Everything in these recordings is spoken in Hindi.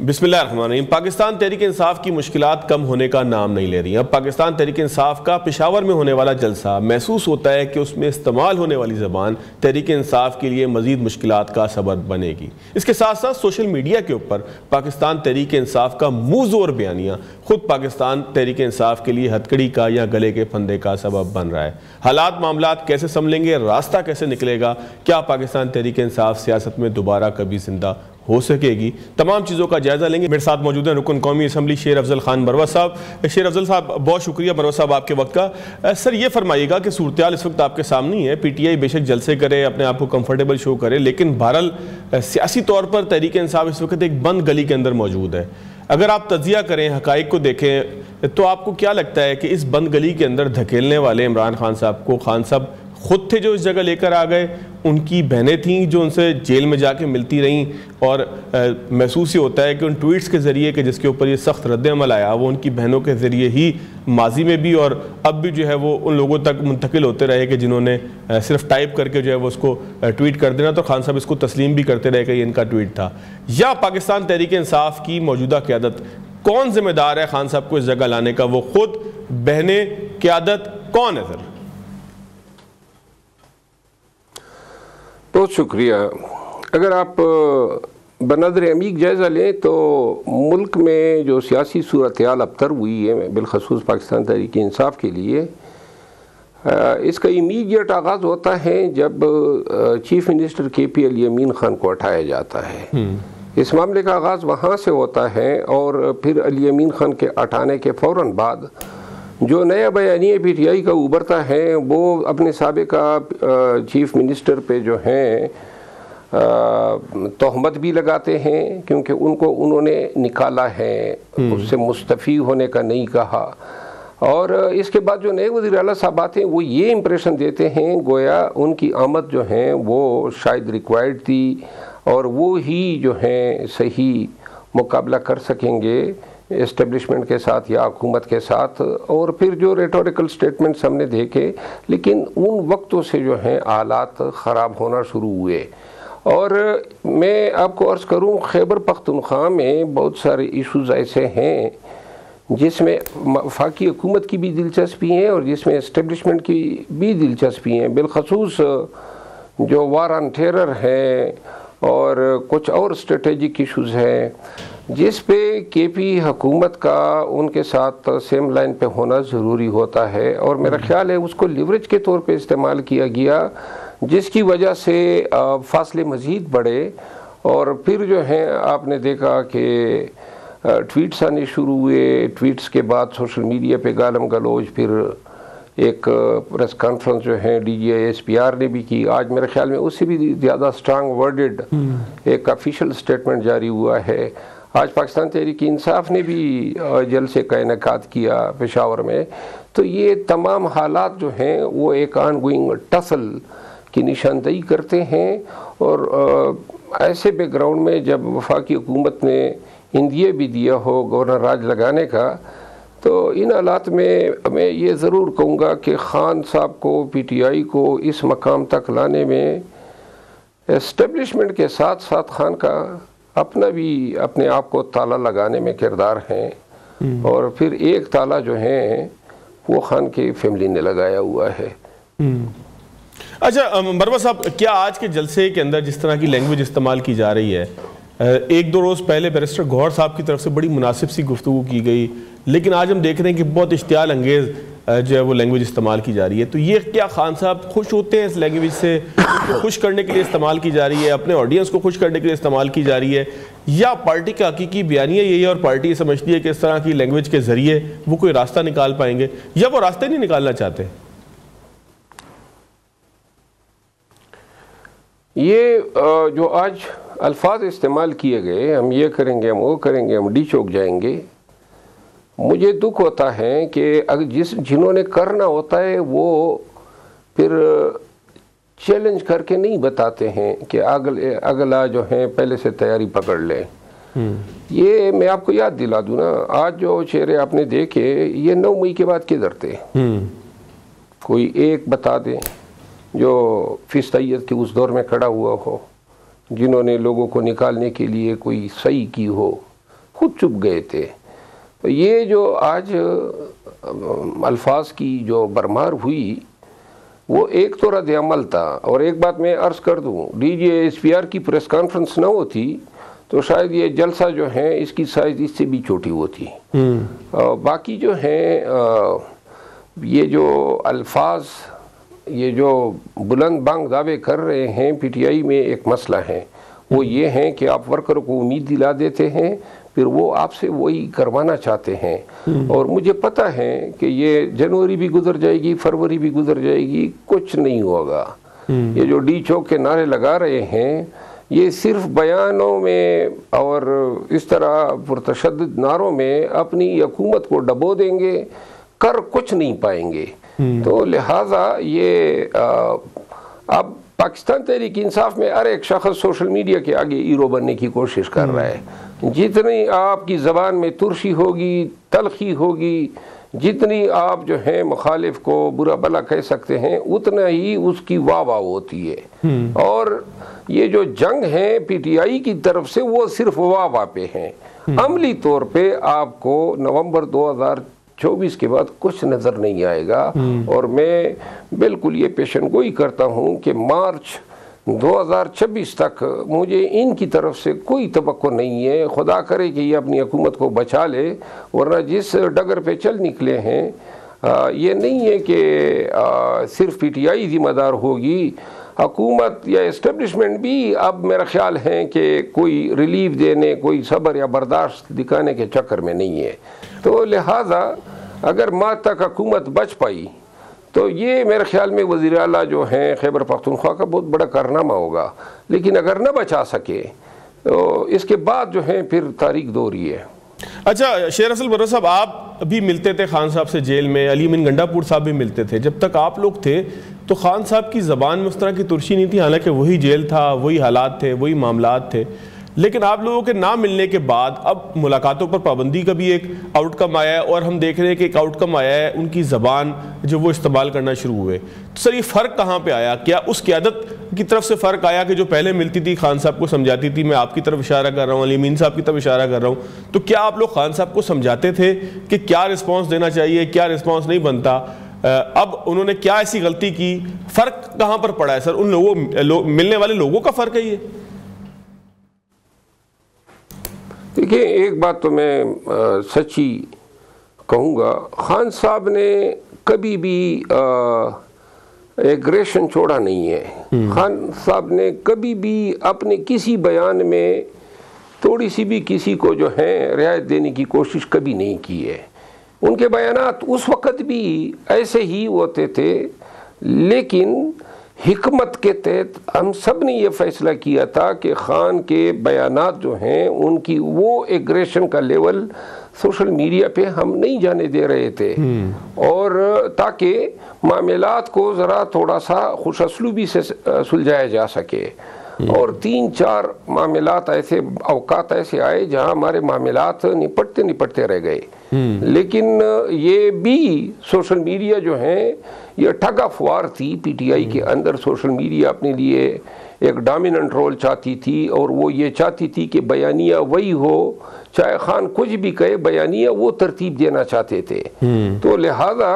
बिस्मिल्लाहिर्रहमानिर्रहीम। पाकिस्तान तहरीक इंसाफ की मुश्किलात कम होने का नाम नहीं ले रही। अब पाकिस्तान तहरीक इंसाफ का पेशावर में होने वाला जलसा महसूस होता है कि उसमें इस्तेमाल होने वाली ज़बान तहरीक इंसाफ के लिए मज़ीद मुश्किलात का सबब बनेगी। इसके साथ साथ सोशल मीडिया के ऊपर पाकिस्तान तहरीक इंसाफ का मुँह ज़ोर बयानियाँ खुद पाकिस्तान तहरीक इंसाफ के लिए हथकड़ी का या गले के फंदे का सबब बन रहा है। हालात मामलात कैसे संभलेंगे, रास्ता कैसे निकलेगा, क्या पाकिस्तान तहरीक इंसाफ सियासत में दोबारा कभी जिंदा हो सकेगी, तमाम चीज़ों का जायज़ा लेंगे। मेरे साथ मौजूद हैं रुकन कौमी असम्बली शेर अफजल खान बरवा साहब। शेर अफजल साहब, बहुत शुक्रिया बरवा साहब आपके वक्त का। सर, ये फरमाइएगा कि सूरत इस वक्त आपके सामने ही है। PTI बेशक जलसे करे, अपने आप को कंफर्टेबल शो करे, लेकिन बहरहाल सियासी तौर पर तहरीक इंसाफ इस वक्त एक बंद गली के अंदर मौजूद है। अगर आप तजिया करें, हकाइक को देखें, तो आपको क्या लगता है कि इस बंद गली के अंदर धकेलने वाले इमरान खान साहब को खान साहब खुद थे जो इस जगह लेकर आ गए, उनकी बहनें थीं जो उनसे जेल में जाके मिलती रहीं, और महसूस ये होता है कि उन ट्वीट्स के ज़रिए कि जिसके ऊपर ये सख्त रद्द-ए-अमल आया, वो उनकी बहनों के ज़रिए ही माजी में भी और अब भी जो है वो उन लोगों तक मुंतकिल होते रहे कि जिन्होंने सिर्फ टाइप करके जो है वो उसको ट्वीट कर देना, तो खान साहब इसको तस्लीम भी करते रहे कि ये इनका ट्वीट था। या पाकिस्तान तहरीक इंसाफ की मौजूदा क़यादत, कौन जिम्मेदार है खान साहब को इस जगह लाने का? वो खुद, बहनें, क़यादत, कौन है सर? बहुत शुक्रिया। अगर आप बनदर अमीक जायज़ा लें तो मुल्क में जो सियासी सूरत हाल अबतर हुई है, बिलखसूस पाकिस्तान तहरीक इंसाफ के लिए, इसका इमीडिएट आगाज़ होता है जब चीफ मिनिस्टर KP अली अमीन खान को हटाया जाता है। इस मामले का आगाज़ वहाँ से होता है और फिर अली अमीन खान के हटाने के फ़ौरन बाद जो नया बयानिया PTI का उभरता है, वो अपने साबिका चीफ मिनिस्टर पे जो हैं तोहमत भी लगाते हैं, क्योंकि उन्होंने निकाला है, उससे मुस्तफ़ी होने का नहीं कहा। और इसके बाद जो नए वज़ीर आला साहब आते हैं, वो ये इम्प्रेशन देते हैं गोया उनकी आमद जो है वो शायद रिक्वायर्ड थी और वो ही जो हैं सही मुकाबला कर सकेंगे एस्टेब्लिशमेंट के साथ या हुकूमत के साथ। और फिर जो रेटोरिकल स्टेटमेंट्स हमने देखे, लेकिन उन वक्तों से जो हैं हालात ख़राब होना शुरू हुए। और मैं आपको अर्ज़ करूं, खैबर पख्तूनख्वा में बहुत सारे इशूज़ ऐसे हैं जिसमें वफाकी हुकूमत की भी दिलचस्पी है और जिसमें एस्टेब्लिशमेंट की भी दिलचस्पी है। बिलखसूस जो वार ऑन टेरर है और कुछ और स्ट्रेटेजिक इशूज़ हैं जिस पे KP हुकूमत का उनके साथ सेम लाइन पे होना ज़रूरी होता है। और मेरा ख्याल है उसको लिवरेज के तौर पे इस्तेमाल किया गया, जिसकी वजह से फासले मज़ीद बढ़े। और फिर जो है आपने देखा कि ट्वीट्स आने शुरू हुए, ट्वीट्स के बाद सोशल मीडिया पे गालम गलोच, फिर एक प्रेस कॉन्फ्रेंस जो है DGI SPR ने भी की। आज मेरे ख्याल में उससे भी ज़्यादा स्ट्रांग वर्डेड एक ऑफिशियल स्टेटमेंट जारी हुआ है। आज पाकिस्तान तहरीक इंसाफ ने भी जलसे का इनेकाद किया पेशावर में। तो ये तमाम हालात जो हैं वो एक ऑनगोइंग टसल की निशानदेही करते हैं। और ऐसे बैकग्राउंड में जब वफाकी हुकूमत ने इंदिया भी दिया हो गवर्नर राज लगाने का, तो इन हालात में मैं ये ज़रूर कहूँगा कि खान साहब को, PTI को इस मकाम तक लाने में एस्टेब्लिशमेंट के साथ साथ खान का अपना भी अपने आप को ताला लगाने में किरदार हैं। और फिर एक ताला जो है वो खान की फैमिली ने लगाया हुआ है। अच्छा बरवा साहब, क्या आज के जलसे के अंदर जिस तरह की लैंग्वेज इस्तेमाल की जा रही है, एक दो रोज़ पहले बैरिस्टर गौहर साहब की तरफ से बड़ी मुनासिब सी गुफ्तगू की गई, लेकिन आज हम देख रहे हैं कि बहुत इश्तियाल अंगेज़ जो है वो लैंग्वेज इस्तेमाल की जा रही है, तो ये क्या खान साहब खुश होते हैं इस लैंग्वेज से? खुश करने के लिए इस्तेमाल की जा रही है, अपने ऑडियंस को खुश करने के लिए इस्तेमाल की जा रही है, या पार्टी का हकीकी बयानिया यही है और पार्टी ये समझती है कि इस तरह की लैंग्वेज के ज़रिए वो कोई रास्ता निकाल पाएंगे, या वो रास्ते नहीं निकालना चाहते? ये जो आज अल्फाज इस्तेमाल किए गए, हम ये करेंगे, हम वो करेंगे, हम डी चौक जाएंगे, मुझे दुख होता है कि अगर जिन्होंने करना होता है वो फिर चैलेंज करके नहीं बताते हैं कि अगला जो है पहले से तैयारी पकड़ ले। ये मैं आपको याद दिला दूँ ना, आज जो चेहरे आपने देखे, ये 9 मई के बाद किधर थे? कोई एक बता दें जो फिस्तैयत के उस दौर में खड़ा हुआ हो, जिन्होंने लोगों को निकालने के लिए कोई सही की हो, खुद चुप गए थे। तो ये जो आज अल्फाज की जो बरमार हुई वो एक तो रद्द अमल था। और एक बात मैं अर्ज़ कर दूँ, DGSPR की प्रेस कॉन्फ्रेंस न होती तो शायद ये जलसा जो है इसकी साइज इससे भी छोटी होती। बाकी जो है ये जो अल्फाज, ये जो बुलंद बांग दावे कर रहे हैं PTI में, एक मसला है वो ये है कि आप वर्कर को उम्मीद दिला देते हैं, फिर वो आपसे वही करवाना चाहते हैं। और मुझे पता है कि ये जनवरी भी गुजर जाएगी, फरवरी भी गुजर जाएगी, कुछ नहीं होगा। ये जो डी चौक के नारे लगा रहे हैं ये सिर्फ बयानों में और इस तरह पुरतशद्दुद नारों में अपनी हुकूमत को डबो देंगे, कर कुछ नहीं पाएंगे। तो लिहाजा ये अब पाकिस्तान तहरीक इंसाफ में हर एक शख्स सोशल मीडिया के आगे हीरो बनने की कोशिश कर रहा है। जितनी आपकी ज़बान में तुरशी होगी, तलखी होगी, जितनी आप जो है मुखालिफ को बुरा भला कह सकते हैं, उतना ही उसकी वाह वाह होती है। और ये जो जंग है PTI की तरफ से वो सिर्फ वाह वाह पे हैं। अमली तौर पे आपको नवंबर 2024 के बाद कुछ नज़र नहीं आएगा। और मैं बिल्कुल ये पेशन गोई करता हूँ कि मार्च 2026 तक मुझे इनकी तरफ से कोई तवक्को नहीं है। खुदा करे कि ये अपनी हुकूमत को बचा ले, वरना जिस डगर पे चल निकले हैं ये नहीं है कि सिर्फ PTI जिम्मेदार होगी, हुकूमत या इस्टेब्लिशमेंट भी अब मेरा ख्याल है कि कोई रिलीफ देने, कोई सब्र या बर्दाश्त दिखाने के चक्कर में नहीं है। तो लिहाजा अगर मार्च तक हुकूमत बच पाई तो ये मेरे ख्याल में वज़ीर आला जो हैं खैबर पख्तूनख्वा का बहुत बड़ा कारनामा होगा। लेकिन अगर न बचा सके तो इसके बाद जो है फिर तारीख दोहरी है। अच्छा शेर असल बर्रो साहब, आप भी मिलते थे खान साहब से जेल में, अली अमीन गंडापुर साहब भी मिलते थे। जब तक आप लोग थे तो खान साहब की ज़बान में उस तरह की तुर्शी नहीं थी, हालांकि वही जेल था, वही हालात थे, वही मामलात थे। लेकिन आप लोगों के ना मिलने के बाद अब मुलाकातों पर पाबंदी का भी एक आउटकम आया है, और हम देख रहे हैं कि एक आउटकम आया है उनकी ज़बान जो वो इस्तेमाल करना शुरू हुए। तो सर ये फ़र्क कहाँ पे आया? क्या उस क़यादत की तरफ से फ़र्क आया कि जो पहले मिलती थी खान साहब को समझाती थी, मैं आपकी तरफ इशारा कर रहा हूँ, अली अमीन साहब की तरफ इशारा कर रहा हूँ, तो क्या आप लोग खान साहब को समझाते थे कि क्या रिस्पॉन्स देना चाहिए, क्या रिस्पॉन्स नहीं बनता? अब उन्होंने क्या ऐसी गलती की? फ़र्क कहाँ पर पड़ा है सर? उन लोगों मिलने वाले लोगों का फ़र्क है ये? देखिए, एक बात तो मैं सच्ची कहूँगा, खान साहब ने कभी भी एग्रेशन छोड़ा नहीं है। खान साहब ने कभी भी अपने किसी बयान में थोड़ी सी भी किसी को जो है रियायत देने की कोशिश कभी नहीं की है। उनके बयानात उस वक़्त भी ऐसे ही होते थे, लेकिन हिकमत के तहत हम सब ने ये फैसला किया था कि खान के बयानात जो हैं उनकी वो एग्रेशन का लेवल सोशल मीडिया पे हम नहीं जाने दे रहे थे, और ताकि मामलात को ज़रा थोड़ा सा खुशअस्लूबी से सुलझाया जा सके। और 3-4 मामलात ऐसे अवकात ऐसे आए जहां हमारे मामलात निपटते रह गए। लेकिन ये भी सोशल मीडिया जो है ये ठग अफवार थी। PTI के अंदर सोशल मीडिया अपने लिए एक डोमिनेंट रोल चाहती थी, और वो ये चाहती थी कि बयानिया वही हो, चाहे खान कुछ भी कहे, बयानिया वो तरतीब देना चाहते थे। तो लिहाजा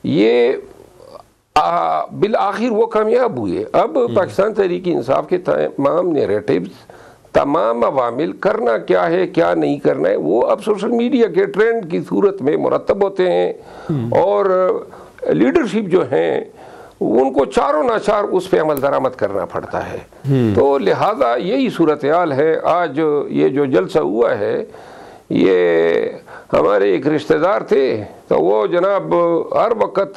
ये बिल आखिर वो कामयाब हुए। अब पाकिस्तान तहरीक इंसाफ के तमाम नैरेटिव्स, तमाम अवामिल, करना क्या है क्या नहीं करना है, वो अब सोशल मीडिया के ट्रेंड की सूरत में मुरतब होते हैं। और लीडरशिप जो हैं उनको चारों नाचार उस पर अमल दरामद करना पड़ता है। तो लिहाजा यही सूरत हाल है। आज ये जो जलसा हुआ है, ये हमारे एक रिश्तेदार थे, तो वो जनाब हर वक्त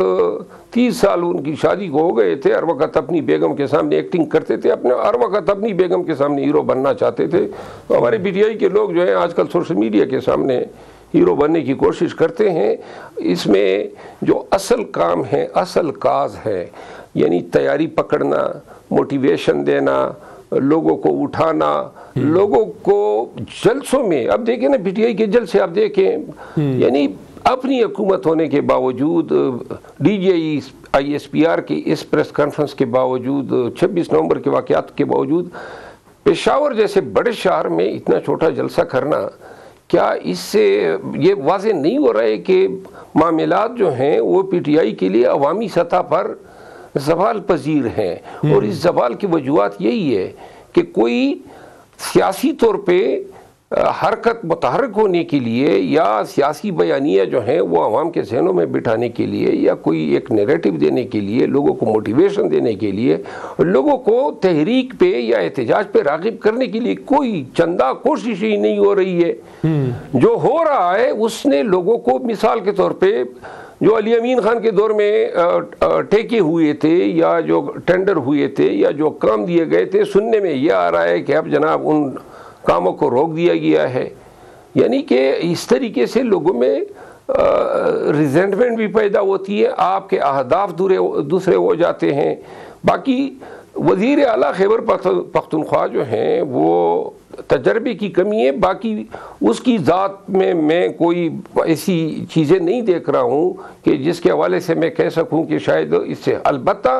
30 साल उनकी शादी को हो गए थे, हर वक्त अपनी बेगम के सामने एक्टिंग करते थे, अपने हर वक्त अपनी बेगम के सामने हीरो बनना चाहते थे। तो हमारे PTI के लोग जो हैं आजकल सोशल मीडिया के सामने हीरो बनने की कोशिश करते हैं। इसमें जो असल काम है, असल काज है, यानी तैयारी पकड़ना, मोटिवेशन देना, लोगों को उठाना, लोगों को जलसों में, अब देखें ना PTI के जलसे आप देखें, यानी अपनी हुकूमत होने के बावजूद, DGSPR की इस प्रेस कॉन्फ्रेंस के बावजूद, 26 नवंबर के वाक़यात के बावजूद, पेशावर जैसे बड़े शहर में इतना छोटा जलसा करना क्या इससे ये वाज़ेह नहीं हो रहा है कि मामलात जो हैं वो पीटीआई के लिए अवामी सतह पर ज़वाल पजीर हैं, और इस ज़वाल की वजूहात यही है कि कोई सियासी तौर पे हरकत मुतहरक होने के लिए या सियासी बयानियाँ जो हैं वो आवाम के जहनों में बिठाने के लिए या कोई एक नैरेटिव देने के लिए, लोगों को मोटिवेशन देने के लिए, लोगों को तहरीक पे या एहतजाज पे राग़िब करने के लिए कोई चंदा कोशिश ही नहीं हो रही है। जो हो रहा है उसने लोगों को, मिसाल के तौर पे जो अली अमीन खान के दौर में ठेके हुए थे या जो टेंडर हुए थे या जो काम दिए गए थे, सुनने में यह आ रहा है कि अब जनाब उन कामों को रोक दिया गया है। यानी कि इस तरीके से लोगों में रिजेंटमेंट भी पैदा होती है, आपके अहदाफ दूसरे हो जाते हैं। बाकी वज़ीर आला खैबर पख्तूनख्वा जो हैं वो तजर्बे की कमी है, बाकी उसकी ज़ात में मैं कोई ऐसी चीज़ें नहीं देख रहा हूँ कि जिसके हवाले से मैं कह सकूँ कि शायद इससे, अलबत्ता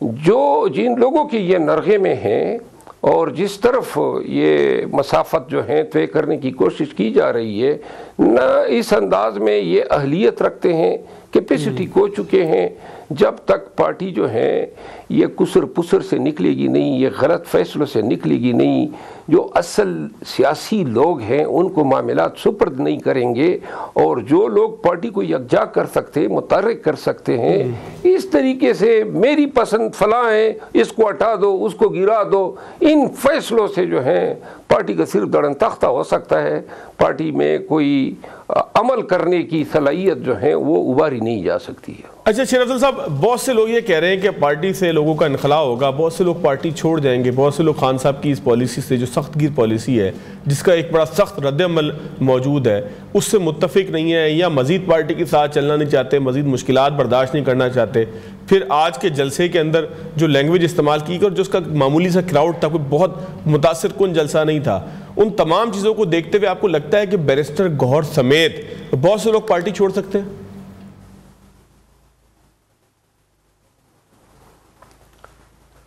जो जिन लोगों के ये नरगे में हैं और जिस तरफ ये मसाफत जो है तय करने की कोशिश की जा रही है, न इस अंदाज में ये अहलियत रखते हैं, कैपेसिटी खो चुके हैं। जब तक पार्टी जो है ये कुसर पुसर से निकलेगी नहीं, ये गलत फैसलों से निकलेगी नहीं, जो असल सियासी लोग हैं उनको मामलात सुपर्द नहीं करेंगे, और जो लोग पार्टी को यकजा कर सकते, मुतहर्रिक कर सकते हैं, इस तरीके से मेरी पसंद फलां है, इसको हटा दो, उसको गिरा दो, इन फैसलों से जो है पार्टी का सिर्फ दड़न तख्ता हो सकता है। पार्टी में कोई अमल करने की सलाहियत जो है वो उबारी नहीं जा सकती है। अच्छा शेर अफजल साहब, बहुत से लोग ये कह रहे हैं कि पार्टी से लोगों का इनखला होगा, बहुत से लोग पार्टी छोड़ जाएंगे, बहुत से लोग खान साहब की इस पॉलिसी से, जो सख्त गिर पॉलिसी है जिसका एक बड़ा सख्त रद्द-ए-अमल मौजूद है, उससे मुत्तफिक नहीं है या मज़ीद पार्टी के साथ चलना नहीं चाहते, मज़ीद मुश्किलात बर्दाश्त नहीं करना चाहते। फिर आज के जलसे के अंदर जो लैंग्वेज इस्तेमाल की और जो उसका मामूली सा क्राउड था, कोई बहुत मुतासिर कुन जलसा नहीं था, उन तमाम चीज़ों को देखते हुए आपको लगता है कि बैरिस्टर गौहर समेत बहुत से लोग पार्टी छोड़ सकते हैं?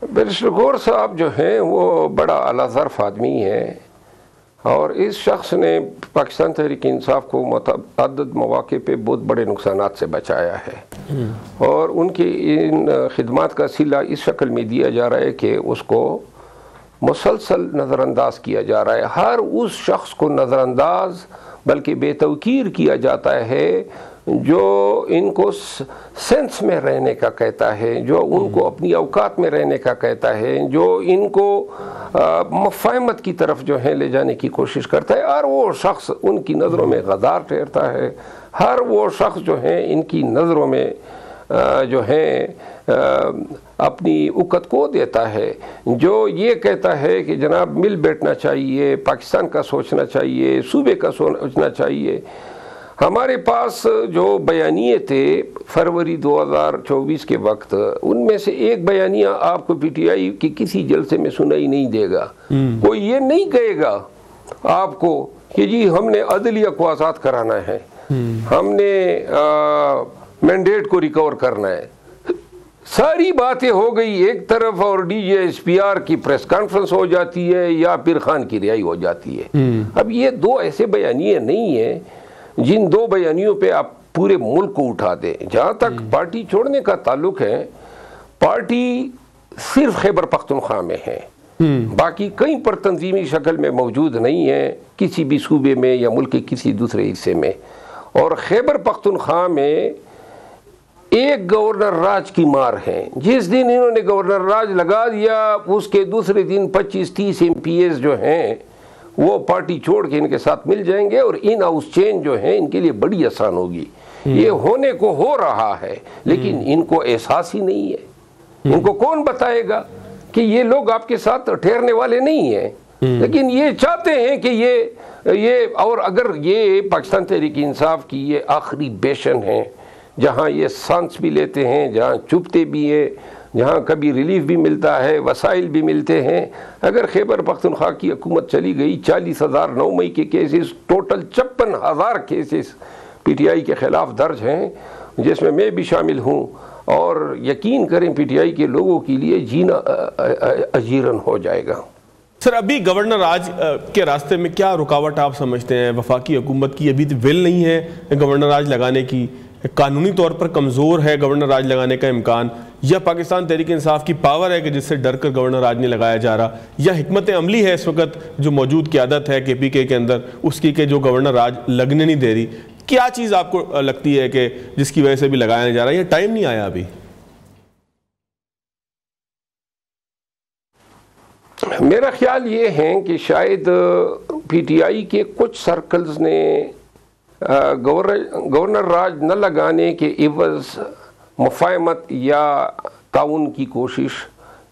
बैरिस्टर गौहर साहब जो हैं वो बड़ा आला ज़र्फ़ आदमी है, और इस शख्स ने पाकिस्तान तहरीक इंसाफ को मुतअद्दिद मौक़े पे बहुत बड़े नुकसानात से बचाया है, और उनकी इन खिदमात का सिला इस शक्ल में दिया जा रहा है कि उसको मुसलसल नज़रअंदाज किया जा रहा है। हर उस शख्स को नज़रअंदाज बल्कि बेतौकीर किया जाता है जो इनको सेंस में रहने का कहता है, जो उनको अपनी औकात में रहने का कहता है, जो इनको मफ़ाहमत की तरफ जो है ले जाने की कोशिश करता है, और वो शख्स उनकी नज़रों में गद्दार ठहरता है। हर वो शख्स जो है इनकी नज़रों में जो है अपनी उकत को देता है, जो ये कहता है कि जनाब मिल बैठना चाहिए, पाकिस्तान का सोचना चाहिए, सूबे का सोचना चाहिए। हमारे पास जो बयानिए थे फरवरी 2024 के वक्त, उनमें से एक बयानिया आपको पीटीआई की किसी जलसे में सुनाई नहीं देगा। कोई ये नहीं कहेगा आपको कि जी हमने अदलिया को आज़ाद कराना है, हमने मैंडेट को रिकवर करना है। सारी बातें हो गई एक तरफ और DGSPR की प्रेस कॉन्फ्रेंस हो जाती है या पीर खान की रिहाई हो जाती है। अब ये दो ऐसे बयानिए नहीं है जिन दो बयानियों पे आप पूरे मुल्क को उठा दें। जहाँ तक पार्टी छोड़ने का ताल्लुक है, पार्टी सिर्फ खैबर पख्तूनख्वा में है, बाकी कहीं पर तंजीमी शक्ल में मौजूद नहीं है किसी भी सूबे में या मुल्क के किसी दूसरे हिस्से में। और खैबर पख्तूनख्वा में एक गवर्नर राज की मार है। जिस दिन इन्होंने गवर्नर राज लगा दिया उसके दूसरे दिन 25-30 MPs जो हैं वो पार्टी छोड़ के इनके साथ मिल जाएंगे, और इन हाउस चेंज जो है इनके लिए बड़ी आसान होगी। ये होने को हो रहा है, लेकिन इनको एहसास ही नहीं है। इनको कौन बताएगा कि ये लोग आपके साथ ठहरने वाले नहीं हैं, लेकिन ये चाहते हैं कि ये और अगर ये पाकिस्तान तहरीक इंसाफ की ये आखिरी बेशन है जहाँ ये सांस भी लेते हैं, जहाँ चुपते भी हैं, जहाँ कभी रिलीफ भी मिलता है, वसाइल भी मिलते हैं। अगर खैबर पख्तूनख्वा की हुकूमत चली गई, 40,000 9 मई के केसेस, टोटल 56,000 केसेस PTI के ख़िलाफ़ दर्ज हैं, जिसमें मैं भी शामिल हूँ, और यकीन करें PTI के लोगों के लिए जीना अजीरन हो जाएगा। सर, अभी गवर्नर राज के रास्ते में क्या रुकावट आप समझते हैं? वफाकी हुकूमत की अभी विल नहीं है गवर्नर राज लगाने की, कानूनी तौर पर कमज़ोर है गवर्नर राज लगाने का इम्कान, या पाकिस्तान तहरीक इंसाफ की पावर है कि जिससे डर कर गवर्नर राज नहीं लगाया जा रहा, या हिकमत अमली है इस वक्त जो मौजूद क़यादत है KPK के अंदर उसकी के जो गवर्नर राज लगने नहीं दे रही? क्या चीज़ आपको लगती है कि जिसकी वजह से भी लगाया नहीं जा रहा? ये टाइम नहीं आया अभी? मेरा ख्याल ये है कि शायद PTI के कुछ सर्कल्स ने गवर्नर राज न लगाने के इवज़ मुफ़ाहमत या ताउन की कोशिश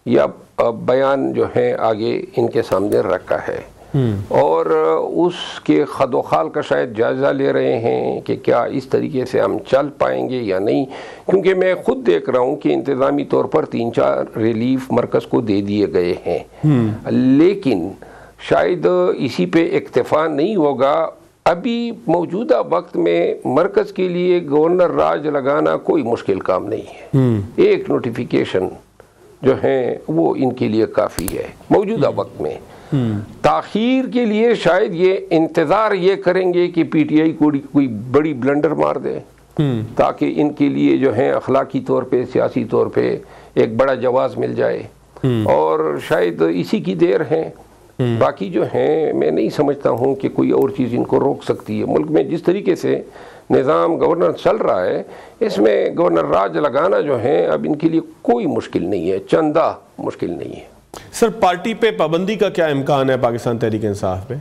या बयान जो है आगे इनके सामने रखा है और उसके खदोखाल का शायद जायज़ा ले रहे हैं कि क्या इस तरीके से हम चल पाएंगे या नहीं, क्योंकि मैं ख़ुद देख रहा हूँ कि इंतज़ामी तौर पर 3-4 रिलीफ मरकज़ को दे दिए गए हैं, लेकिन शायद इसी पे इक्तफ़ा नहीं होगा। अभी मौजूदा वक्त में मरकज़ के लिए गवर्नर राज लगाना कोई मुश्किल काम नहीं है। एक नोटिफिकेशन जो है वो इनके लिए काफ़ी है मौजूदा वक्त में। ताखीर के लिए शायद ये इंतज़ार ये करेंगे कि PTI कोई बड़ी ब्लंडर मार दे ताकि इनके लिए जो है अखलाकी तौर पे, सियासी तौर पे एक बड़ा जवाज़ मिल जाए, और शायद इसी की देर है। बाकी जो है मैं नहीं समझता हूँ कि कोई और चीज़ इनको रोक सकती है। मुल्क में जिस तरीके से निज़ाम गवर्नर चल रहा है इसमें गवर्नर राज लगाना जो है अब इनके लिए कोई मुश्किल नहीं है, चंदा मुश्किल नहीं है। सर, पार्टी पे पाबंदी का क्या इम्कान है पाकिस्तान तहरीक इंसाफ पे?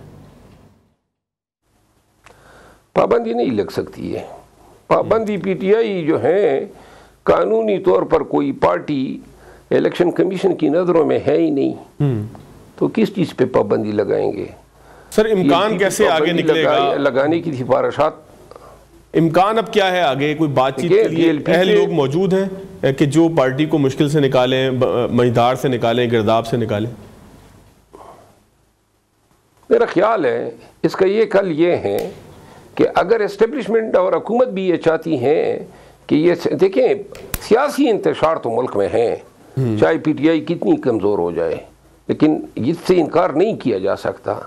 पाबंदी नहीं लग सकती है। पाबंदी PTI जो है कानूनी तौर पर कोई पार्टी इलेक्शन कमीशन की नज़रों में है ही नहीं, तो किस चीज़ पे पाबंदी लगाएंगे? सर, इम्कान कैसे आगे निकलेगा? लगाने की सिफारिशात, इम्कान अब क्या है आगे? कोई बातचीत के लिए अहल लोग मौजूद हैं कि जो पार्टी को मुश्किल से निकालें, मझधार से निकालें, गिरदाब से निकालें? मेरा ख्याल है इसका ये कल ये है कि अगर एस्टेब्लिशमेंट और हुकूमत भी ये चाहती हैं कि ये देखें, सियासी इंतशार तो मुल्क में है, चाहे PTI कितनी कमज़ोर हो जाए, लेकिन इससे इनकार नहीं किया जा सकता।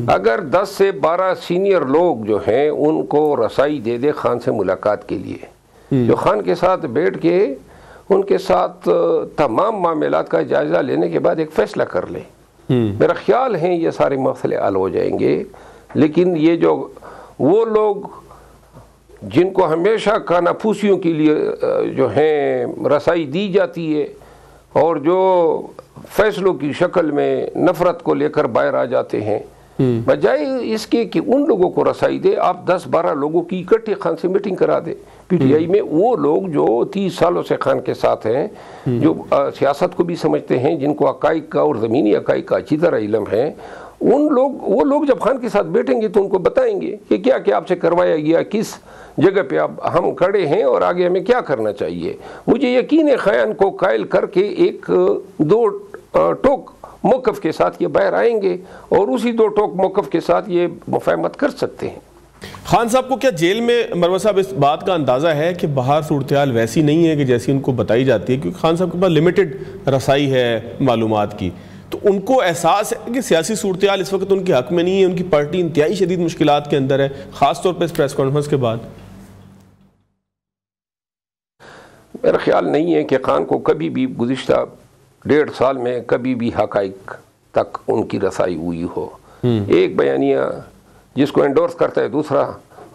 अगर 10 से 12 सीनियर लोग जो हैं उनको रसाई दे दे खान से मुलाकात के लिए, जो खान के साथ बैठ के उनके साथ तमाम मामलात का जायज़ा लेने के बाद एक फ़ैसला कर ले, मेरा ख्याल है ये सारे मसले हल हो जाएंगे। लेकिन ये जो वो लोग जिनको हमेशा कानाफूसियों के लिए जो हैं रसाई दी जाती है और जो फैसलों की शक्ल में नफ़रत को लेकर बाहर आ जाते हैं, बजाय इसके कि उन लोगों को रसाई दे, आप 10-12 लोगों की इकट्ठे खान से मीटिंग करा दे। PTI में वो लोग जो 30 सालों से खान के साथ हैं, जो सियासत को भी समझते हैं, जिनको हक़ाइक़ का और ज़मीनी हक़ाइक़ का अच्छी तरह इल्म है, वो लोग जब खान के साथ बैठेंगे तो उनको बताएंगे कि क्या क्या आपसे करवाया गया, किस जगह पे आप हम खड़े हैं और आगे हमें क्या करना चाहिए। मुझे यकीन है खान को कायल करके 1-2 टोक मौक़िफ़ के साथ ये बाहर आएंगे और उसी 2 टोक मौक़िफ़ के साथ ये मुफ़ाहमत कर सकते हैं। खान साहब को क्या जेल में मरवा साहब इस बात का अंदाज़ा है कि बाहर सूरत हाल वैसी नहीं है कि जैसी उनको बताई जाती है? क्योंकि खान साहब के पास लिमिटेड रसाई है मालूमात की, तो उनको एहसास है कि सियासी सूरत हाल इस वक्त उनके हक़ में नहीं है, उनकी पार्टी इंतहाई शदीद मुश्किलात के अंदर है, ख़ास तौर पर इस प्रेस कॉन्फ्रेंस के बाद। मेरा ख्याल नहीं है कि खान को कभी भी गुज़िश्ता 1.5 साल में कभी भी हक़ाइक़ तक उनकी रसाई हुई हो। एक बयानिया जिसको एंडोर्स करता है दूसरा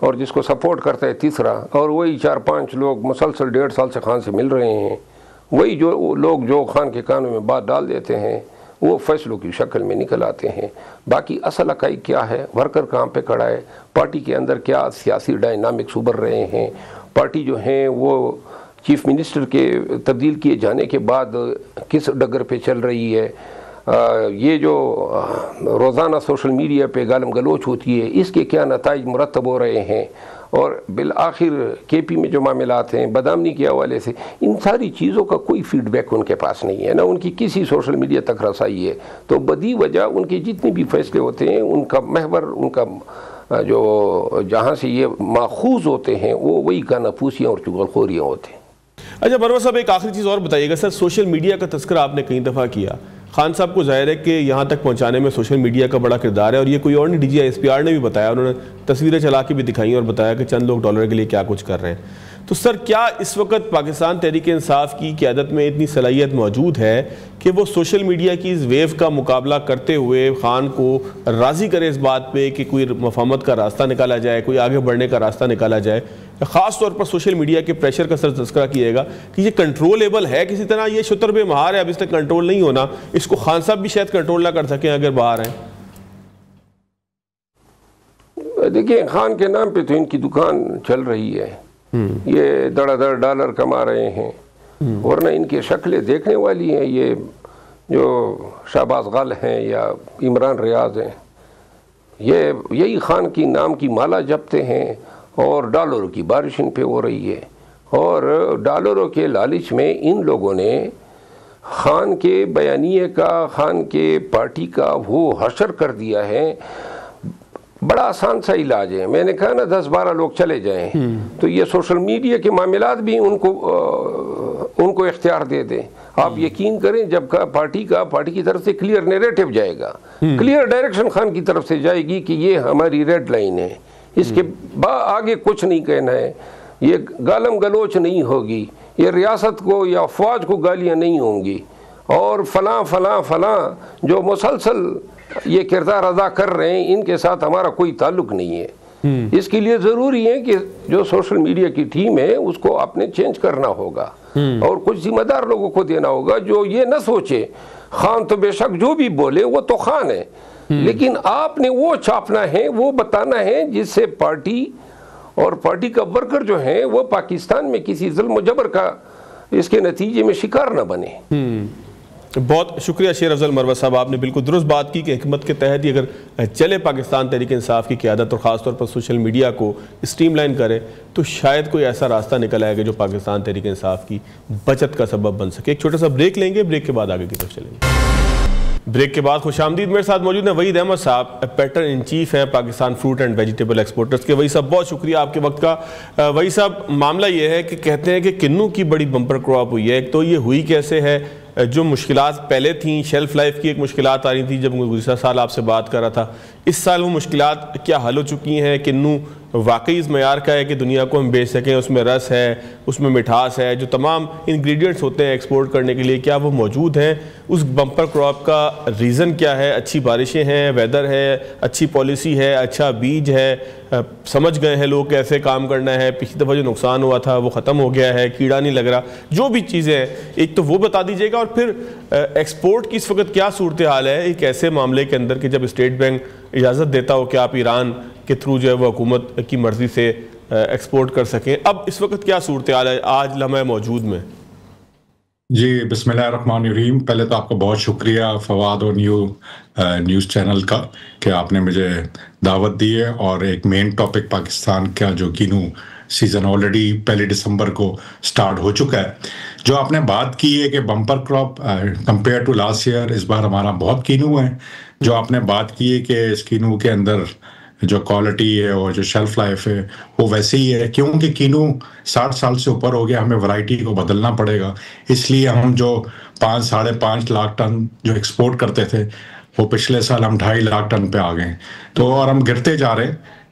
और जिसको सपोर्ट करता है तीसरा, और वही 4-5 लोग मुसलसल 1.5 साल से खान से मिल रहे हैं, वही जो लोग जो खान के कानों में बात डाल देते हैं वो फैसलों की शक्ल में निकल आते हैं। बाकी असल हक़ाइक़ क्या है, वर्कर कहाँ पे खड़ा है, पार्टी के अंदर क्या सियासी डायनामिक्स उभर रहे हैं, पार्टी जो है वो चीफ मिनिस्टर के तब्दील किए जाने के बाद किस डगर पे चल रही है, ये जो रोज़ाना सोशल मीडिया पे गालम गलोच होती है इसके क्या नताइज मुरतब हो रहे हैं, और बिल आखिर KP में जो मामलात हैं बदामनी के हवाले से, इन सारी चीज़ों का कोई फीडबैक उनके पास नहीं है, ना उनकी किसी सोशल मीडिया तक रसाई है। तो बदी वजह उनके जितने भी फैसले होते हैं उनका महवर, उनका जो जहाँ से ये माखूज होते हैं वो वही कानाफूसियाँ और चुगलखोरियाँ होते हैं। अच्छा मरवा साहब, एक आखिरी चीज़ और बताइएगा सर, सोशल मीडिया का तज़किरा आपने कई दफ़ा किया, खान साहब को जाहिर है कि यहाँ तक पहुँचाने में सोशल मीडिया का बड़ा किरदार है, और ये कोई और नहीं, DGI-SPR ने भी बताया, उन्होंने तस्वीरें चला के भी दिखाई और बताया कि चंद लोग डॉलर के लिए क्या कुछ कर रहे हैं। तो सर, क्या इस वक्त पाकिस्तान तहरीक इंसाफ की क़यादत में इतनी सलाहियत मौजूद है कि वो सोशल मीडिया की इस वेव का मुकाबला करते हुए खान को राज़ी करे इस बात पे कि कोई मफाहमत का रास्ता निकाला जाए, कोई आगे बढ़ने का रास्ता निकाला जाए? ख़ास तौर पर सोशल मीडिया के प्रेशर का सर तज़किरा किएगा कि ये कंट्रोलेबल है किसी तरह, ये शुतर बेमहार है, अब इस तक कंट्रोल नहीं होना, इसको खान साहब भी शायद कंट्रोल ना कर सकें अगर बाहर हैं। देखिए, खान के नाम पे तो इनकी दुकान चल रही है, ये धड़ाधड़ डॉलर कमा रहे हैं, वरना इनकी शक्लें देखने वाली हैं। ये जो शाहबाज गल हैं या इमरान रियाज हैं, ये यही खान की नाम की माला जपते हैं और डॉलरों की बारिश इन पे हो रही है। और डॉलरों के लालच में इन लोगों ने खान के बयानिए का, खान के पार्टी का वो हशर कर दिया है। बड़ा आसान सा इलाज है, मैंने कहा ना 10-12 लोग चले जाएं तो ये सोशल मीडिया के मामलात भी उनको इख्तियार दे दें। आप यकीन करें, जब का पार्टी की तरफ से क्लियर नैरेटिव जाएगा, क्लियर डायरेक्शन खान की तरफ से जाएगी कि ये हमारी रेड लाइन है, इसके आगे कुछ नहीं कहना है, ये गालम गलोच नहीं होगी, ये रियासत को या अफवाज को गालियाँ नहीं होंगी, और फलां फलां फलां जो मुसलसल ये किरदार अदा कर रहे हैं, इनके साथ हमारा कोई ताल्लुक नहीं है। इसके लिए ज़रूरी है कि जो सोशल मीडिया की टीम है उसको आपने चेंज करना होगा और कुछ जिम्मेदार लोगों को देना होगा जो ये न सोचे खान तो बेशक जो भी बोले वो तो खान है, लेकिन आपने वो छापना है, वो बताना है जिससे पार्टी और पार्टी का वर्कर जो है वो पाकिस्तान में किसी जुल्म जबर का इसके नतीजे में शिकार न बने। बहुत शुक्रिया शेर अफजल मरवत साहब, आपने बिल्कुल दुरुस्त बात की कि हिकमत के तहत ही अगर चले पाकिस्तान तहरीक इंसाफ की क़यादत और ख़ास तौर पर सोशल मीडिया को स्ट्रीमलाइन करे तो शायद कोई ऐसा रास्ता निकल आएगा जो पाकिस्तान तहरीक इंसाफ की बचत का सबब बन सके। एक छोटा सा ब्रेक लेंगे, ब्रेक के बाद आगे की तरफ चलेंगे। ब्रेक के बाद खुशामदीद, मेरे साथ मौजूद हैं वहीद अहमद साहब, पैटर्न इन चीफ हैं Pakistan fruit and vegetable exporters के। वही साहब, बहुत शुक्रिया आपके वक्त का। वही साहब, मामला ये है कि कहते हैं कि किन्नू की बड़ी बम्पर क्रॉप हुई है। एक तो ये हुई कैसे है, जो मुश्किलात पहले थी, शेल्फ लाइफ की एक मुश्किलात आ रही थी जब गुज़िश्ता साल आपसे बात कर रहा था, इस साल वो मुश्किलात क्या हल हो चुकी हैं? किन्नू वाकई इस मयार का है कि दुनिया को हम बेच सकें, उसमें रस है, उसमें मिठास है, जो तमाम इंग्रेडिएंट्स होते हैं एक्सपोर्ट करने के लिए, क्या वो मौजूद हैं? उस बम्पर क्रॉप का रीज़न क्या है? अच्छी बारिशें हैं, वेदर है, अच्छी पॉलिसी है, अच्छा बीज है, समझ गए हैं लोग कैसे काम करना है, पिछली दफ़ा जो नुकसान हुआ था वो ख़त्म हो गया है, कीड़ा नहीं लग रहा, जो भी चीज़ें हैं एक तो वो बता दीजिएगा। और फिर एक्सपोर्ट की इस वक्त क्या सूरत हाल है एक ऐसे मामले के अंदर कि जब स्टेट बैंक इजाज़त देता हो कि आप ईरान के थ्रू जो है वो हुकूमत की मर्ज़ी से एक्सपोर्ट कर सकें, अब इस वक्त क्या सूरत हाल है आज लम्हा मौजूद में? जी, बिस्मिल्लाहिर्रहमानिर्रहीम। पहले तो आपका बहुत शुक्रिया फवाद और न्यूज़ चैनल का कि आपने मुझे दावत दी है। और एक मेन टॉपिक पाकिस्तान का जो किन्नू सीज़न ऑलरेडी 1 दिसंबर को स्टार्ट हो चुका है। जो आपने बात की है कि bumper crop compare to last year इस बार हमारा बहुत किन्नू है। जो आपने बात की है कि इस किन्नू के अंदर जो क्वालिटी है और जो शेल्फ लाइफ है वो वैसे ही है, क्योंकि किन्नू 60 साल से ऊपर हो गया, हमें वैरायटी को बदलना पड़ेगा। इसलिए हम जो 5-5.5 लाख टन जो एक्सपोर्ट करते थे वो पिछले साल हम 2.5 लाख टन पे आ गए। तो और हम गिरते जा रहे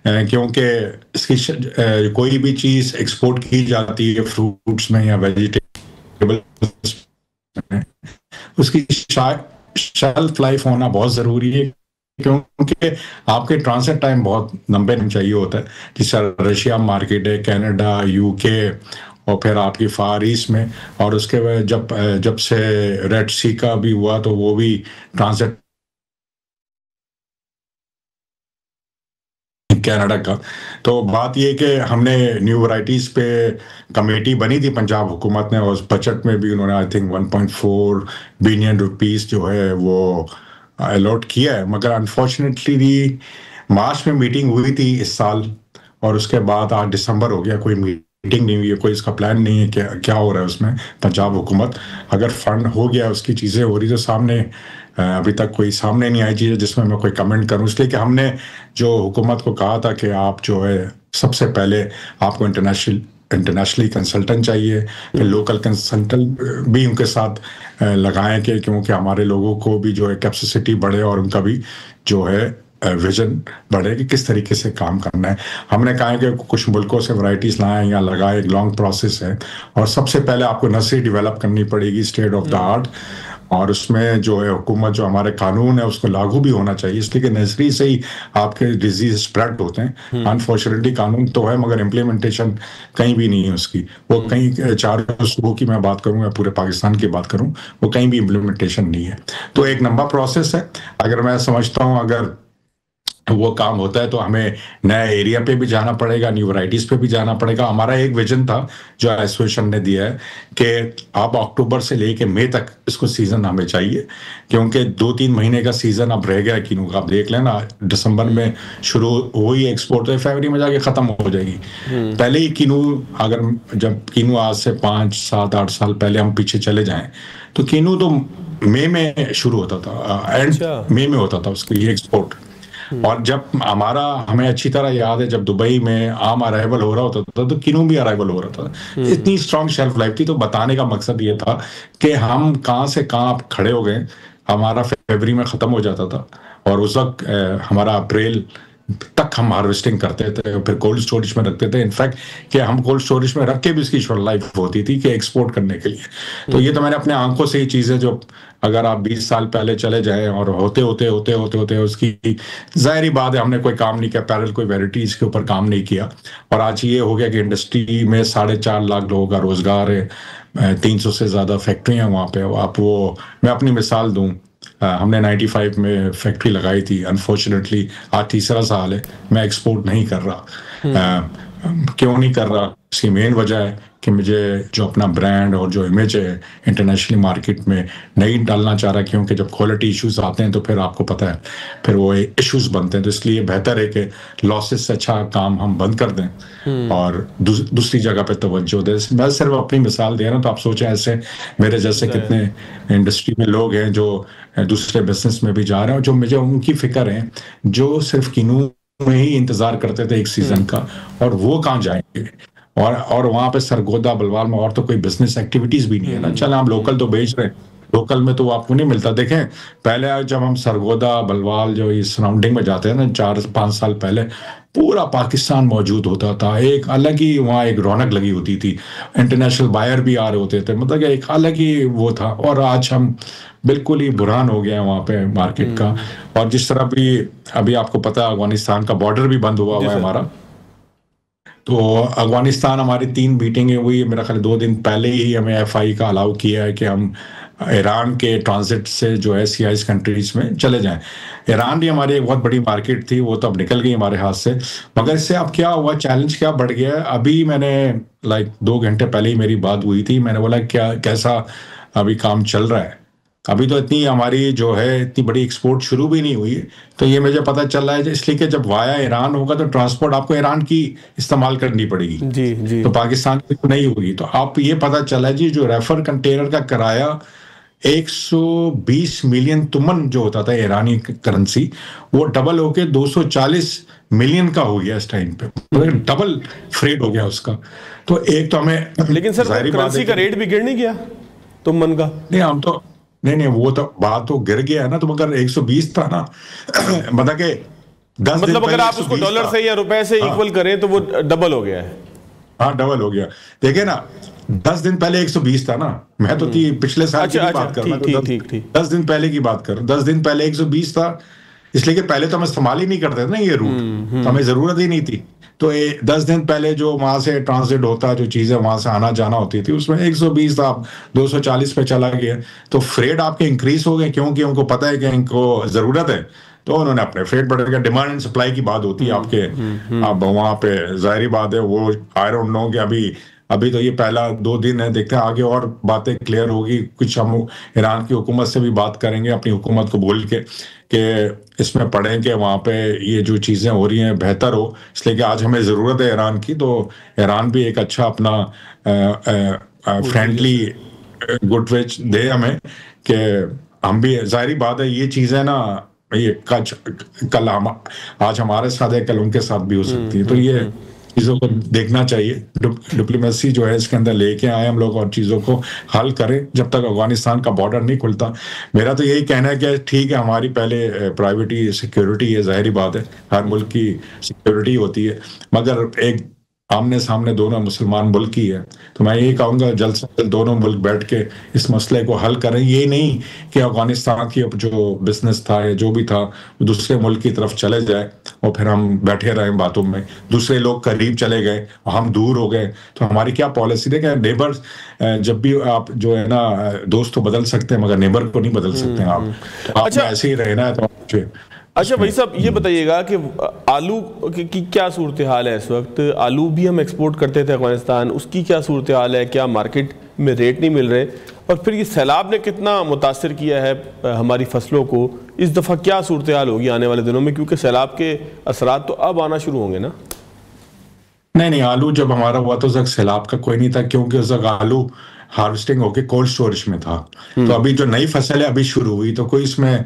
हैं क्योंकि इसकी कोई भी चीज़ एक्सपोर्ट की जाती है फ्रूट्स में या वेजिटेबल में, उसकी शेल्फ लाइफ होना बहुत ज़रूरी है, क्योंकि आपके ट्रांसिट टाइम बहुत लंबे चाहिए होता है। जैसे रशिया मार्केट है, कनाडा, यूके और फिर आपकी फार ईस्ट में, और उसके बाद जब से रेड सी का भी हुआ तो वो भी ट्रांसिट कनाडा का। तो बात ये कि हमने न्यू वैरायटीज़ पे कमेटी बनी थी पंजाब हुकूमत ने, और बजट में भी उन्होंने आई थिंक 1.4 बिलियन रुपीस जो है वो अलॉट किया है। मगर अनफॉर्चुनेटली मार्च में मीटिंग हुई थी इस साल, और उसके बाद आज दिसंबर हो गया, कोई मीटिंग नहीं हुई है, कोई इसका प्लान नहीं है कि क्या हो रहा है उसमें। पंजाब हुकूमत अगर फंड हो गया, उसकी चीज़ें हो रही, तो सामने अभी तक कोई सामने नहीं आई चीज़ जिसमें मैं कोई कमेंट करूं। इसलिए कि हमने जो हुकूमत को कहा था कि आप जो है सबसे पहले आपको इंटरनेशनल इंटरनेशनली कंसल्टेंट चाहिए, फिर लोकल कंसल्टेंट भी उनके साथ लगाएं कि क्योंकि हमारे लोगों को भी जो है कैपेसिटी बढ़े और उनका भी जो है विजन बढ़े कि किस तरीके से काम करना है। हमने कहा है कि कुछ मुल्कों से वैरायटीज लाएं या लगाए, एक लॉन्ग प्रोसेस है और सबसे पहले आपको नर्सरी डेवलप करनी पड़ेगी स्टेट ऑफ द आर्ट, और उसमें जो है हुकूमत जो हमारे कानून है उसको लागू भी होना चाहिए, इसलिए कि नर्सरी से ही आपके डिजीज स्प्रेड होते हैं। अनफॉर्चुनेटली कानून तो है मगर इम्प्लीमेंटेशन कहीं भी नहीं है उसकी। वो कहीं 4 सूबों की मैं बात करूं या पूरे पाकिस्तान की बात करूं, वो कहीं भी इम्प्लीमेंटेशन नहीं है। तो एक लंबा प्रोसेस है। अगर मैं समझता हूं अगर वो काम होता है तो हमें नए एरिया पे भी जाना पड़ेगा, न्यू वैरायटीज पे भी जाना पड़ेगा। हमारा एक विजन था जो एसोसिएशन ने दिया है कि अब अक्टूबर से लेके मई तक इसको सीजन हमें चाहिए, क्योंकि 2-3 महीने का सीजन अब रह गया किनू का। आप देख लेना दिसंबर में शुरू हुई एक्सपोर्ट तो फरवरी में जाके खत्म हो जाएगी। पहले ही किनू, अगर जब किनू आज से 5, 7, 8 साल पहले हम पीछे चले जाएं तो किनू तो मई में शुरू होता था, एंड मई में होता था उसकी एक्सपोर्ट। और जब हमें अच्छी तरह याद है जब दुबई में आम अराइवल हो रहा होता था तो किनू भी अराइवल हो रहा था। इतनी स्ट्रॉन्ग शेल्फ लाइफ थी। तो बताने का मकसद ये था कि हम कहाँ से कहाँ खड़े हो गए। हमारा फरवरी में खत्म हो जाता था और उस वक्त हमारा अप्रैल तक हम हार्वेस्टिंग करते थे, फिर कोल्ड स्टोरेज में रखते थे। इनफैक्ट कि हम कोल्ड स्टोरेज में रख के भी इसकी शेल्फ लाइफ होती थी कि एक्सपोर्ट करने के लिए। तो ये तो मैंने अपने आंखों से ही चीजें, जो अगर आप 20 साल पहले चले जाएं और होते होते उसकी जाहिर बात है हमने कोई काम नहीं किया, पैरेलल कोई वैरायटीज के ऊपर काम नहीं किया। और आज ये हो गया कि इंडस्ट्री में 4.5 लाख लोगों का रोजगार है, 300 से ज्यादा फैक्ट्रियां वहाँ पे। आप वो, मैं अपनी मिसाल दूं, हमने 95 में फैक्ट्री लगाई थी। अनफॉर्चुनेटली आज तीसरा साल है मैं एक्सपोर्ट नहीं कर रहा। क्यों नहीं कर रहा? इसकी मेन वजह है कि मुझे जो अपना ब्रांड और जो इमेज है इंटरनेशनल मार्केट में नहीं डालना चाह रहा, क्योंकि जब क्वालिटी इश्यूज आते हैं तो फिर आपको पता है फिर वो इश्यूज बनते हैं। तो इसलिए बेहतर है कि लॉसेस से अच्छा काम हम बंद कर दें और दूसरी जगह पे तवज्जो दें। मैं सिर्फ अपनी मिसाल दे रहा हूँ, तो आप सोचें ऐसे मेरे जैसे कितने इंडस्ट्री में लोग हैं जो दूसरे बिजनेस में भी जा रहे हैं, जो मुझे उनकी फिक्र है जो सिर्फ किनू में ही इंतजार करते थे एक सीजन का, और वो कहाँ जाएंगे। और वहां पे सरगोदा बलवाल में और तो कोई बिजनेस एक्टिविटीज भी नहीं है ना। चल हम लोकल तो बेच रहे हैं, लोकल में तो आपको नहीं मिलता। देखें पहले जब हम सरगोदा बलवाल जो इस सराउंडिंग में जाते हैं ना, 4-5 साल पहले पूरा पाकिस्तान मौजूद होता था। एक अलग ही वहाँ एक रौनक लगी होती थी, इंटरनेशनल बायर भी आ रहे होते थे, मतलब कि एक अलग ही वो था। और आज हम बिल्कुल ही बुरान हो गया वहाँ पे मार्केट का। और जिस तरह भी अभी आपको पता है अफगानिस्तान का बॉर्डर भी बंद हुआ है हमारा। तो अफगानिस्तान हमारी 3 मीटिंगें हुई, मेरा ख्याल 2 दिन पहले ही हमें FI का अलाउ किया है कि हम ईरान के ट्रांजिट से जो है CIS कंट्रीज में चले जाएं। ईरान भी हमारी एक बहुत बड़ी मार्केट थी, वो तो अब निकल गई हमारे हाथ से। मगर इससे अब क्या हुआ, चैलेंज क्या बढ़ गया है। अभी मैंने 2 घंटे पहले ही मेरी बात हुई थी, मैंने बोला कैसा अभी काम चल रहा है। अभी तो इतनी हमारी जो है इतनी बड़ी एक्सपोर्ट शुरू भी नहीं हुई है। तो ये मुझे पता चल रहा है इसलिए कि जब वाया ईरान होगा तो ट्रांसपोर्ट आपको ईरान की इस्तेमाल करनी पड़ेगी जी। तो पाकिस्तान की तो नहीं होगी। तो आप ये पता चला जी जो रेफर कंटेनर का किराया 120 मिलियन तुमन जो होता था ईरानी करेंसी, वो डबल होके 240 मिलियन का हो गया इस टाइम पे, डबल फ्रेट हो गया उसका। तो एक तो हमें, लेकिन सर करेंसी का रेट भी गिर नहीं गया तुमन का? नहीं हम तो नहीं वो तो बात तो गिर गया है ना। तो मगर 120 था ना, मतलब कि 10 मतलब अगर आप उसको डॉलर से या रुपए से इक्वल करें तो वो डबल हो गया है। हाँ डबल हो गया। देखिए ना 10 दिन पहले 120 था ना, मैं तो पिछले साल की बात कर रहा हूँ, 10 दिन पहले की बात कर, 10 दिन पहले 120 था। इसलिए कि पहले तो हम इस्तेमाल ही नहीं करते थे ना ये रूट, तो हमें जरूरत ही नहीं थी। तो 10 दिन पहले जो वहां से ट्रांजिट होता, जो चीजें वहां से आना जाना होती थी, उसमें 120 था, 240 पे चला गया। तो फ्रेट आपके इंक्रीज हो गए, क्योंकि उनको पता है कि इनको जरूरत है, तो उन्होंने अपने फ्रेट बढ़ गया। डिमांड एंड सप्लाई की बात होती है आपके। अब वहां पे जाहिर बात है वो आई डोंट नो कि अभी तो ये पहला 2 दिन है, देखते हैं आगे और बातें क्लियर होगी। कुछ हम ईरान की हुकूमत से भी बात करेंगे, अपनी हुकूमत को बोल के कि इसमें पढ़ें कि वहाँ पे ये जो चीज़ें हो रही हैं बेहतर हो। इसलिए कि आज हमें ज़रूरत है ईरान की, तो ईरान भी एक अच्छा अपना फ्रेंडली गुडविल दे हमें, कि हम भी, जाहिर बात है ये चीज़ें ना ये कल आज हमारे साथ है, कल उनके साथ भी हो सकती है। तो ये चीज़ों को देखना चाहिए। डिप्लोमेसी जो है इसके अंदर लेके आए हम लोग और चीज़ों को हल करें जब तक अफगानिस्तान का बॉर्डर नहीं खुलता। मेरा तो यही कहना है कि ठीक है, हमारी पहले प्राइवेटी सिक्योरिटी है, ज़ाहिरी बात है, हर मुल्क की सिक्योरिटी होती है, मगर एक आमने सामने दोनों मुसलमान मुल्क ही है। तो मैं यही कहूँगा जल्द से जल्द दोनों मुल्क बैठ के इस मसले को हल करें। ये नहीं कि अफगानिस्तान की जो बिजनेस था या जो भी था वो दूसरे मुल्क की तरफ चले जाए और फिर हम बैठे रहें बातों में, दूसरे लोग करीब चले गए और हम दूर हो गए। तो हमारी क्या पॉलिसी देखें, नेबर्स जब भी आप जो है ना, दोस्त तो बदल सकते हैं मगर नेबर को नहीं बदल सकते हैं आप। तो आपने ऐसे ही रहना है। तो अच्छा भाई साहब, ये बताइएगा कि आलू की क्या सूरत हाल है इस वक्त? आलू भी हम एक्सपोर्ट करते थे अफगानिस्तान, उसकी क्या सूरत हाल है? क्या मार्केट में रेट नहीं मिल रहे? और फिर ये सैलाब ने कितना मुतासर किया है हमारी फसलों को? इस दफ़ा क्या सूरत हाल होगी आने वाले दिनों में, क्योंकि सैलाब के असरात तो अब आना शुरू होंगे ना? नहीं, आलू जब हमारा हुआ तो उस सैलाब का कोई नहीं था, क्योंकि उस आलू हार्वेस्टिंग होके कोल्ड स्टोरेज में था। तो अभी जो नई फसल है अभी शुरू हुई, तो कोई इसमें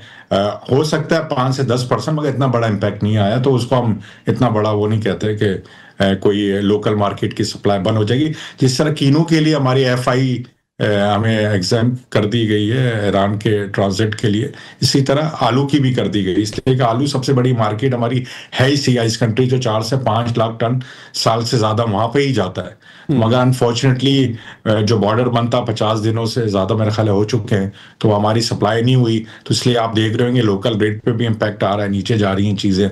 हो सकता है 5 से 10%, मगर इतना बड़ा इम्पैक्ट नहीं आया। तो उसको हम इतना बड़ा वो नहीं कहते कि कोई लोकल मार्केट की सप्लाई बंद हो जाएगी। जिस तरह कीनू के लिए हमारी FI हमें एग्जाम कर दी गई है ईरान के ट्रांजिट के लिए, इसी तरह आलू की भी कर दी गई, इसलिए कि आलू सबसे बड़ी मार्केट हमारी है ही CIS कंट्री, जो 4 से 5 लाख टन साल से ज्यादा वहां पे ही जाता है। मगर अनफॉर्चुनेटली जो बॉर्डर बंद था 50 दिनों से ज्यादा मेरे ख्याल हो चुके हैं, तो हमारी सप्लाई नहीं हुई। तो इसलिए आप देख रहे होंगे लोकल रेट पे भी इम्पैक्ट आ रहा है, नीचे जा रही हैं चीजें।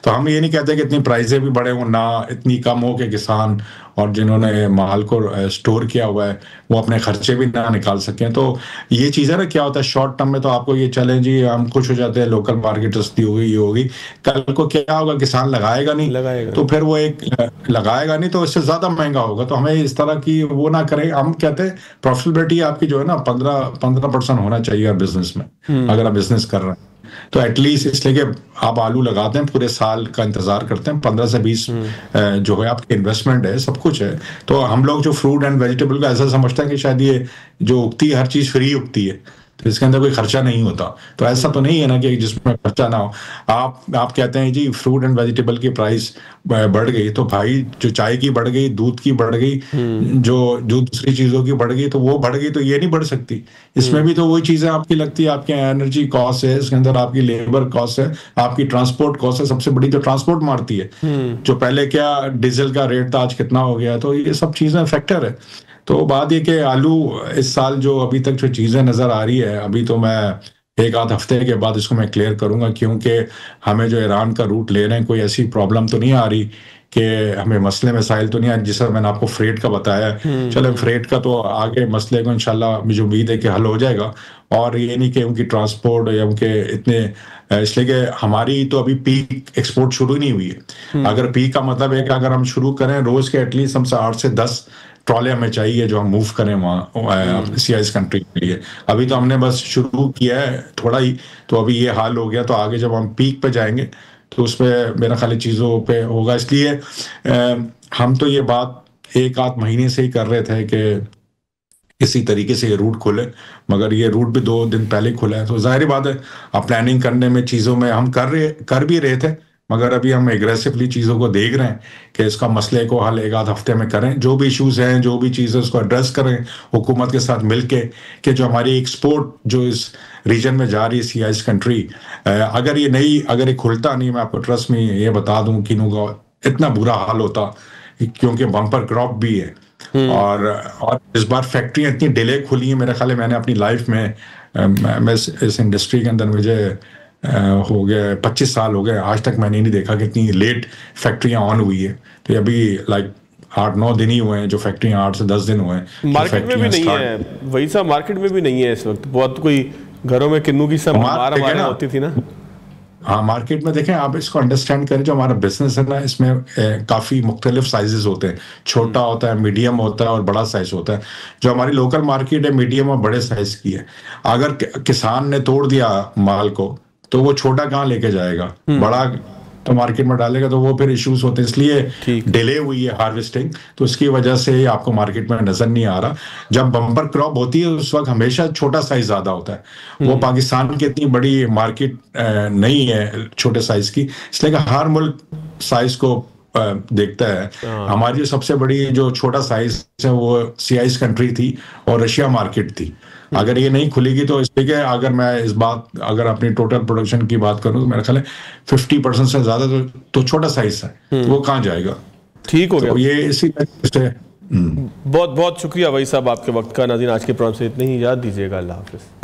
तो हम ये नहीं कहते कि इतनी प्राइसें भी बढ़े हों, ना इतनी कम हो कि किसान और जिन्होंने माल को स्टोर किया हुआ है वो अपने खर्चे भी ना निकाल सकें। तो ये चीज़ है ना, क्या होता है शॉर्ट टर्म में तो आपको ये चले जी हम खुश हो जाते हैं, लोकल मार्केट सस्ती हो गई, ये होगी। कल को क्या होगा, किसान लगाएगा नहीं, तो फिर वो एक लगाएगा नहीं तो इससे ज़्यादा महंगा होगा। तो हमें इस तरह की वो ना करें। हम कहते हैं प्रॉफिटेबिलिटी आपकी जो है ना 15% होना चाहिए बिजनेस में, अगर आप बिजनेस कर रहे हैं तो एटलीस्ट, इसलिए कि आप आलू लगाते हैं पूरे साल का इंतजार करते हैं, 15 से 20 जो है आपकी इन्वेस्टमेंट है, सब कुछ है। तो हम लोग जो फ्रूट एंड वेजिटेबल का ऐसा समझते हैं कि शायद ये जो उगती है हर चीज फ्री उगती है, तो इसके अंदर कोई खर्चा नहीं होता। तो ऐसा तो नहीं है ना कि जिसमें खर्चा ना हो। आप कहते हैं जी फ्रूट एंड वेजिटेबल की प्राइस बढ़ गई, तो भाई जो चाय की बढ़ गई, दूध की बढ़ गई, जो दूसरी चीजों की बढ़ गई, तो वो बढ़ गई, तो ये नहीं बढ़ सकती। इसमें भी तो वही चीजें आपकी लगती है, आपके एनर्जी कॉस्ट है, इसके अंदर आपकी लेबर कॉस्ट है, आपकी ट्रांसपोर्ट कॉस्ट है, सबसे बड़ी तो ट्रांसपोर्ट मारती है। जो पहले क्या डीजल का रेट था, आज कितना हो गया, तो ये सब चीजें फैक्टर है। तो बात ये कि आलू इस साल जो अभी तक जो चीज़ें नज़र आ रही है, अभी तो मैं एक आध हफ्ते के बाद इसको मैं क्लियर करूंगा, क्योंकि हमें जो ईरान का रूट ले रहे हैं कोई ऐसी प्रॉब्लम तो नहीं आ रही कि हमें मसले मसाइल तो नहीं आ, जिस मैंने आपको फ्रेट का बताया। चलो फ्रेट का तो आगे मसले को इंशाल्लाह मुझे उम्मीद है कि हल हो जाएगा। और ये नहीं कि उनकी ट्रांसपोर्ट या उनके इतने, इसलिए कि हमारी तो अभी पीक एक्सपोर्ट शुरू ही नहीं हुई है। अगर पीक का मतलब है कि अगर हम शुरू करें रोज के एटलीस्ट हमसे 8 से 10 ट्रॉले हमें चाहिए जो हम मूव करें वहाँ CIS कंट्री के लिए। अभी तो हमने बस शुरू किया है थोड़ा ही, तो अभी ये हाल हो गया। तो आगे जब हम पीक पे जाएंगे तो उस पर मेरा ख्याल चीज़ों पे होगा। इसलिए हम तो ये बात 1 आध महीने से ही कर रहे थे कि इसी तरीके से ये रूट खुले, मगर ये रूट भी 2 दिन पहले खुला है। तो जाहिर बात है अब प्लानिंग करने में चीज़ों में हम कर भी रहे थे, मगर अभी हम एग्रेसिवली चीज़ों को देख रहे हैं कि इसका मसले को हल 1 आध हफ्ते में करें। जो भी इश्यूज हैं, जो भी चीज़ें, उसको एड्रेस करें हुकूमत के साथ मिलके, कि जो हमारी एक्सपोर्ट जो इस रीजन में जा रही है CIS कंट्री, अगर ये खुलता नहीं, मैं आपको ट्रस्ट में ये बता दूं कि इतना बुरा हाल होता, क्योंकि बम्पर क्रॉप भी है। और इस बार फैक्ट्रियाँ इतनी डिले खुली हैं, मेरे ख्याल है मैंने अपनी लाइफ में, मैं इस इंडस्ट्री के अंदर मुझे हो गया 25 साल हो गए, आज तक मैंने नहीं देखा कि इतनी लेट फैक्ट्रियां ऑन हुई है। तो अभी 8-9 दिन ही हुए हैं जो फैक्ट्रियां, 8 से 10 दिन हुए हैं। मार्केट में भी नहीं है वही साहब, मार्केट में भी नहीं है इस वक्त। बहुत कोई घरों में किन्नू की सब मारा होती थी ना। हाँ, मार्केट में देखें आप, इसको अंडरस्टैंड करें, जो हमारा बिजनेस है ना, इसमें काफ़ी मुख्तलिफ साइजेस होते हैं। छोटा होता है, मीडियम होता है और बड़ा साइज होता है। जो हमारी लोकल मार्केट है मीडियम और बड़े साइज की है। अगर किसान ने तोड़ दिया माल को तो वो छोटा कहाँ लेके जाएगा, बड़ा तो मार्केट में डालेगा, तो वो फिर इश्यूज होते हैं। इसलिए डिले हुई है हार्वेस्टिंग, तो उसकी वजह से आपको मार्केट में नजर नहीं आ रहा। जब बम्पर क्रॉप होती है उस वक्त हमेशा छोटा साइज ज्यादा होता है। वो पाकिस्तान की इतनी बड़ी मार्केट नहीं है छोटे साइज की, इसलिए हर मुल्क साइज को देखता है, हमारी जो सबसे बड़ी जो छोटा साइज है वो CIS कंट्री थी और रशिया मार्केट थी। अगर ये नहीं खुलेगी तो इसलिए अगर मैं इस बात अगर अपनी टोटल प्रोडक्शन की बात करूं तो मेरा ख्याल है 50% से ज्यादा तो छोटा साइज है, तो वो कहाँ जाएगा? ठीक हो गया। तो ये इसी से बहुत बहुत शुक्रिया भाई साहब आपके वक्त का। नाज़रीन, आज के प्रोग्राम से इतनी ही, याद दीजिएगा। अल्लाह हाफिज़।